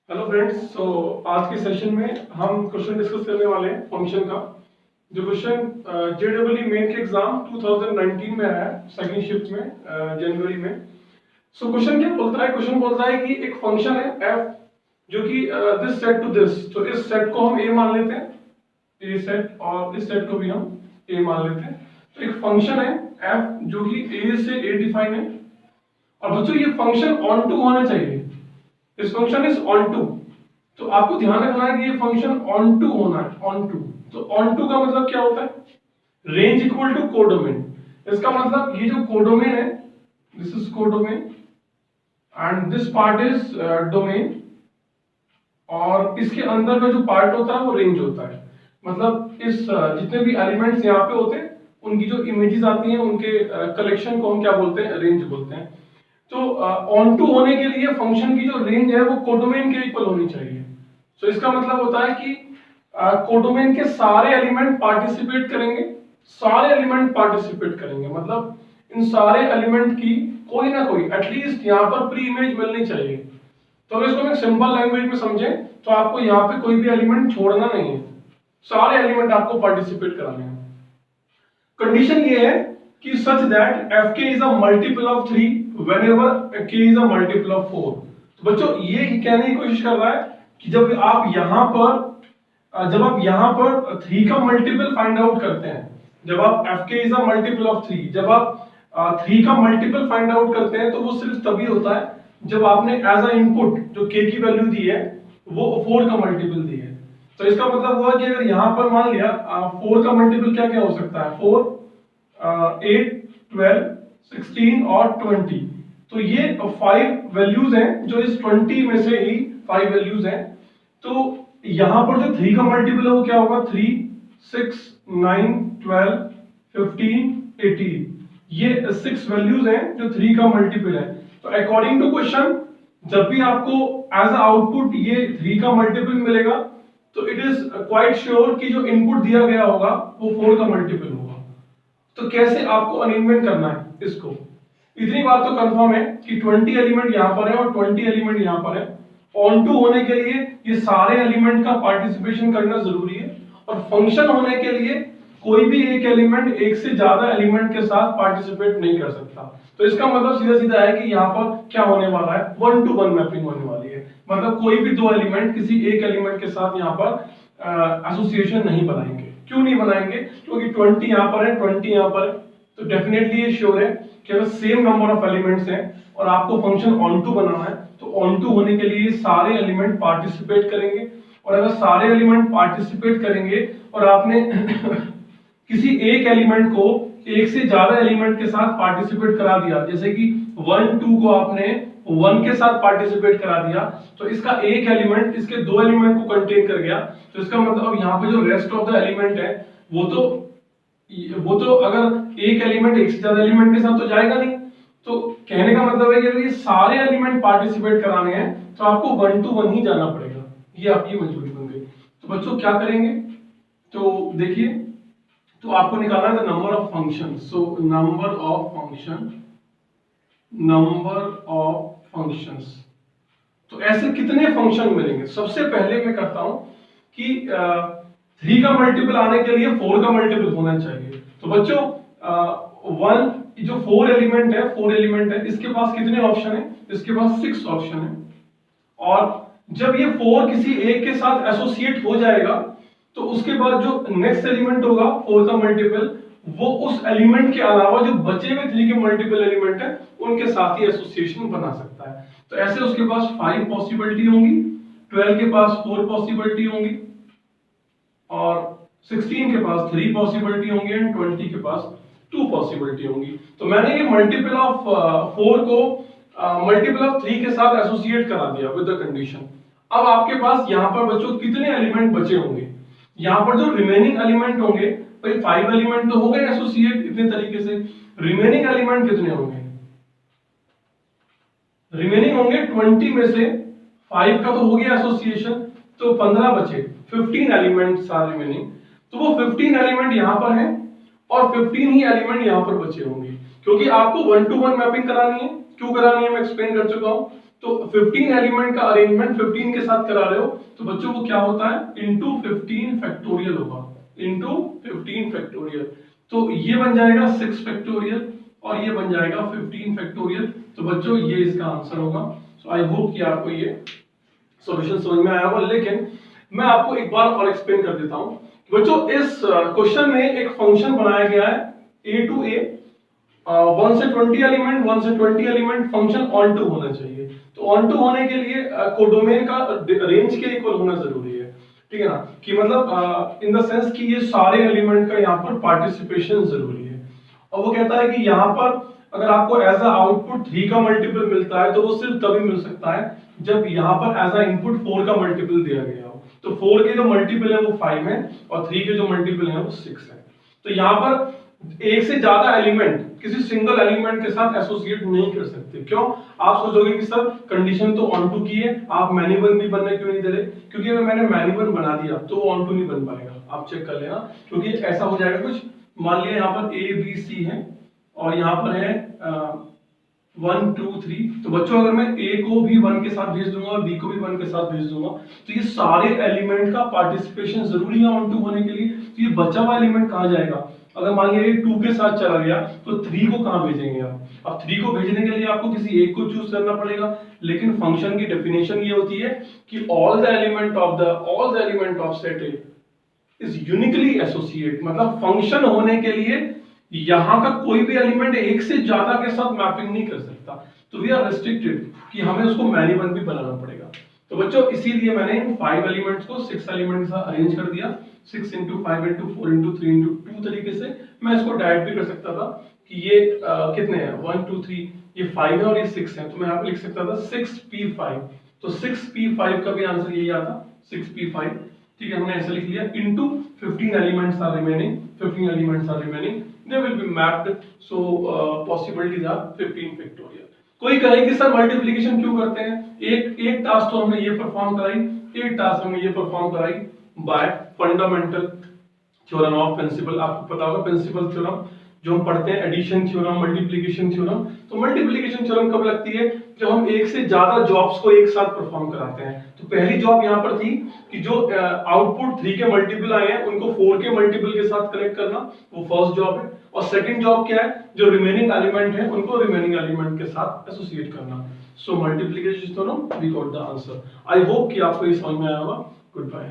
Hello friends. आज के session में हम क्वेश्चन डिस्कस करने वाले हैं फंक्शन का। जो क्वेश्चन जेडब्ल्यू मेन के एग्जाम 2019 में आया है सेकंड शिफ्ट में जनवरी में। क्वेश्चन क्या बोलता है? क्वेश्चन बोलता है कि एक फंक्शन है f जो कि दिस सेट टू दिस, तो इस सेट को हम a मान लेते हैं, a सेट, और इस सेट को भी हम a मान लेते हैं। तो एक फंक्शन है f जो कि a से a डिफाइन है, और बच्चों ये फंक्शन ऑन टू होना चाहिए। इस फंक्शन इज ऑन टू, तो आपको ध्यान रखना है कि ये फंक्शन ऑन टू होना है। ऑन टू, तो ऑन टू का मतलब क्या होता है? Range equal to codomain. इसका मतलब ये जो कोडोमेन है, this is codomain and this part is domain, और इसके अंदर का जो पार्ट होता है वो रेंज होता है। मतलब इस जितने भी एलिमेंट्स यहाँ पे होते हैं उनकी जो इमेजेस आती हैं उनके कलेक्शन को हम क्या बोलते हैं? रेंज बोलते हैं। तो ऑन टू होने के लिए फंक्शन की जो रेंज है वो कोडोमेन के इक्वल होनी चाहिए। तो इसका मतलब होता है कि कोडोमेन के सारे एलिमेंट पार्टिसिपेट करेंगे, सारे एलिमेंट पार्टिसिपेट करेंगे, मतलब इन सारे एलिमेंट की कोई ना कोई एटलीस्ट यहाँ पर प्री इमेज मिलनी चाहिए। तो अगर इसको हम सिंपल लैंग्वेज में समझें तो आपको यहाँ पे कोई भी एलिमेंट छोड़ना नहीं है, सारे एलिमेंट आपको पार्टिसिपेट कराने हैं। कंडीशन ये है कि such that fk is a multiple of 3 whenever k is a multiple of 4। तो बच्चों ये कहने की कोशिश कर रहा है कि जब आप यहाँ पर 3 का मल्टीपल फाइंड आउट करते हैं, जब आप fk is a multiple of 3, जब आप 3 का मल्टीपल फाइंड आउट करते हैं तो वो सिर्फ तभी होता है जब आपने एज अ इनपुट जो k की वैल्यू दी है वो 4 का मल्टीपल दी है। तो इसका मतलब हुआ कि अगर यहाँ पर मान लिया 4 का मल्टीपल क्या क्या हो सकता है? 4, 8, 12, 16 और 20। तो ये 5 वैल्यूज हैं जो इस 20 में से ही 5 वैल्यूज हैं। तो यहाँ पर जो 3 का मल्टीपल है वो क्या होगा? 3, 6, 9, 12, 15, 18। ये 6 वैल्यूज हैं जो 3 का मल्टीपल है। तो अकॉर्डिंग टू क्वेश्चन जब भी आपको एज अ आउटपुट ये 3 का मल्टीपल मिलेगा तो इट इज क्वाइट श्योर कि जो इनपुट दिया गया होगा वो 4 का मल्टीपल होगा। तो कैसे आपको अरेंजमेंट करना है इसको, इतनी बात तो कंफर्म है कि 20 एलिमेंट यहाँ पर है और 20 एलिमेंट यहाँ पर है। ऑन टू होने के लिए ये सारे एलिमेंट का पार्टिसिपेशन करना जरूरी है, और फंक्शन होने के लिए कोई भी एक एलिमेंट एक से ज्यादा एलिमेंट के साथ पार्टिसिपेट नहीं कर सकता। तो इसका मतलब सीधा सीधा है कि यहाँ पर क्या होने वाला है? 1-to-1 मैपिंग होने वाली है। मतलब कोई भी दो एलिमेंट किसी एक एलिमेंट के साथ यहाँ पर एसोसिएशन नहीं बनाएंगे। क्यों नहीं बनाएंगे? क्योंकि 20 यहाँ पर है, 20 यहाँ पर है, तो डेफिनेटली ये श्योर है कि अगर सेम नंबर ऑफ एलिमेंट्स हैं और आपको फंक्शन ऑन टू बनाना है तो ऑन टू होने के लिए सारे एलिमेंट पार्टिसिपेट करेंगे। और अगर सारे एलिमेंट पार्टिसिपेट करेंगे और आपने किसी एक एलिमेंट को एक से ज्यादा एलिमेंट के साथ पार्टिसिपेट करा दिया, जैसे कि 1, 2 को आपने 1 के साथ पार्टिसिपेट करा दिया, तो इसका एक एलिमेंट इसके दो एलिमेंट को कंटेन कर गया। तो इसका मतलब अब यहाँ पे जो रेस्ट ऑफ द एलिमेंट है वो तो अगर एक एलिमेंट एक से ज्यादा एलिमेंट के साथ तो जाएगा नहीं। तो कहने का मतलब है कि अगर ये सारे एलिमेंट पार्टिसिपेट कराने हैं तो आपको 1-to-1 ही जाना पड़ेगा। ये आपकी मंजूरी बन गई। तो बच्चों क्या करेंगे? तो देखिए, तो आपको निकालना है number of function. So number of functions. तो ऐसे कितने फंक्शन मिलेंगे? सबसे पहले मैं करता हूं कि 3 का मल्टीपल आने के लिए 4 का मल्टीपल होना चाहिए। तो बच्चों 1 जो 4 एलिमेंट है इसके पास कितने ऑप्शन है? इसके पास 6 ऑप्शन है। और जब ये 4 किसी एक के साथ एसोसिएट हो जाएगा तो उसके बाद जो नेक्स्ट एलिमेंट होगा 4 का मल्टीपल, वो उस एलिमेंट के अलावा जो बचे हुए 3 के मल्टीपल एलिमेंट है उनके साथ ही एसोसिएशन बना सकता है। तो ऐसे उसके पास 5 पॉसिबिलिटी होंगी, 12 के पास 4 पॉसिबिलिटी होंगी, और 16 के पास 3 पॉसिबिलिटी होंगी, एंड 20 के पास 2 पॉसिबिलिटी होंगी। तो मैंने ये मल्टीपल ऑफ 4 को मल्टीपल ऑफ 3 के साथ एसोसिएट करा दिया विद द कंडीशन। अब आपके पास यहाँ पर बच्चों कितने एलिमेंट बचे होंगे? यहाँ पर जो रिमेनिंग एलिमेंट होंगे, भाई 5 एलिमेंट तो हो गए एसोसिएट इतने तरीके से, रिमेनिंग एलिमेंट कितने होंगे? रिमेनिंग होंगे 20 में से 5 का तो हो गया एसोसिएशन, तो 15 बचे, 15 एलिमेंट्स आर रिमेनिंग। तो वो 15 एलिमेंट यहाँ पर हैं और 15 ही एलिमेंट यहाँ पर बचे होंगे, क्योंकि आपको 1-to-1 मैपिंग करानी है। क्यों करानी है मैं एक्सप्लेन कर चुका हूं। तो 15 एलिमेंट का अरेंजमेंट 15 के साथ करा रहे हो तो बच्चों वो क्या होता है इंटू 15 फैक्टोरियल होगा, इंटू 15 फैक्टोरियल। तो ये बन जाएगा 6 फैक्टोरियल और ये बन जाएगा 15 फैक्टोरियल। तो बच्चों ये इसका आंसर होगा। सो आई होप कि आपको ये सॉल्यूशन समझ में आया होगा। लेकिन मैं आपको एक बार और एक्सप्लेन कर देता हूं कि बच्चों इस क्वेश्चन में एक फंक्शन बनाया गया है a टू a 1 से 20 एलिमेंट 1 से 20 एलिमेंट फंक्शन ऑन टू होना चाहिए। तो ऑन टू होने के लिए कोडोमेन का रेंज के इक्वल होना जरूरी है, ठीक है ना, कि मतलब इन द सेंस कि ये सारे एलिमेंट का यहाँ पर पार्टिसिपेशन जरूरी है। और वो कहता है कि यहाँ पर अगर आपको एज अ आउटपुट 3 का मल्टीपल मिलता है तो वो सिर्फ तभी मिल सकता है जब यहाँ पर एज अ इनपुट 4 का मल्टीपल दिया गया हो। तो 4 के जो मल्टीपल है वो 5 है और 3 के जो मल्टीपल है वो 6 है। तो यहाँ पर एक से ज्यादा एलिमेंट किसी सिंगल एलिमेंट के साथ एसोसिएट नहीं कर सकते। क्यों? आप सोचोगे कि सर कंडीशन तो ऑन टू की है, आप मैनी वन भी बनने क्यों नहीं दे रहे? क्योंकि अगर मैंने मैनी वन बना दिया तो वो ऑन टू नहीं बन पाएगा, आप चेक कर लेना। क्योंकि ऐसा हो जाएगा कुछ, मान लिया यहाँ पर ए बी सी है और यहाँ पर है 1 2 3। तो बच्चों अगर मैं ए को भी 1 के साथ भेज दूंगा और बी को भी 1 के साथ भेज दूंगा तो ये सारे एलिमेंट का पार्टिसिपेशन जरूरी है ऑन टू होने के लिए। तो ये बचा हुआ एलिमेंट कहाँ जाएगा? अगर मान लिया 2 के साथ चला गया तो 3 को कहां भेजेंगे आप? अब 3 को भेजने के लिए आपको किसी एक को चूज करना पड़ेगा। लेकिन फंक्शन की डेफिनेशन ये होती है कि all the element of set A is uniquely associate. मतलब फंक्शन होने के लिए यहां का कोई भी एलिमेंट एक से ज्यादा के साथ मैपिंग नहीं कर सकता। तो वी आर रेस्ट्रिक्टेड कि हमें उसको मैनी वन भी बनाना पड़ेगा। तो बच्चों इसीलिए मैंने इन 5 एलिमेंट्स को 6 एलिमेंट के साथ अरेंज कर दिया। 6 into 5 into 4 into 3 into 2 तरीके से मैं इसको डायरेक्ट भी कर सकता था कि ये कितने हैं 1 2 3, ये 5 है और ये 6 है। तो मैं यहाँ पे लिख सकता था 6p5। तो 6p5 का भी आंसर यही आता 6p5। ठीक है, हमने ऐसा लिख लिया into 15 elements are remaining, 15 elements are remaining, they will be mapped, so possibilities are 15 factorial। कोई कहे कि सर मल्टीप्लिकेशन क्यों करते हैं? एक टास्क तो हमने ये परफॉर्म कराई, एक टास्क हमने ये परफॉर्म कराई by fundamental theorem of principle. आपको पता होगा प्रिंसिपल थ्योरम जो हम पढ़ते हैं, एडिशन थ्योरम, मल्टीप्लिकेशन थ्योरम। तो मल्टीप्लिकेशन थ्योरम कब लगती है? जब हम एक से ज्यादा जॉब्स को एक साथ परफॉर्म कराते हैं। तो पहली जॉब यहाँ पर थी कि जो आउटपुट 3 के मल्टीपल आए हैं उनको 4 के मल्टीपल के साथ कनेक्ट करना, वो फर्स्ट जॉब है। और सेकंड जॉब क्या है? जो रिमेनिंग एलिमेंट है उनको रिमेनिंग एलिमेंट के साथ एसोसिएट करना। So multiplication theorem we got the answer. I hope कि आपको ये समझ में आया होगा। Good bye.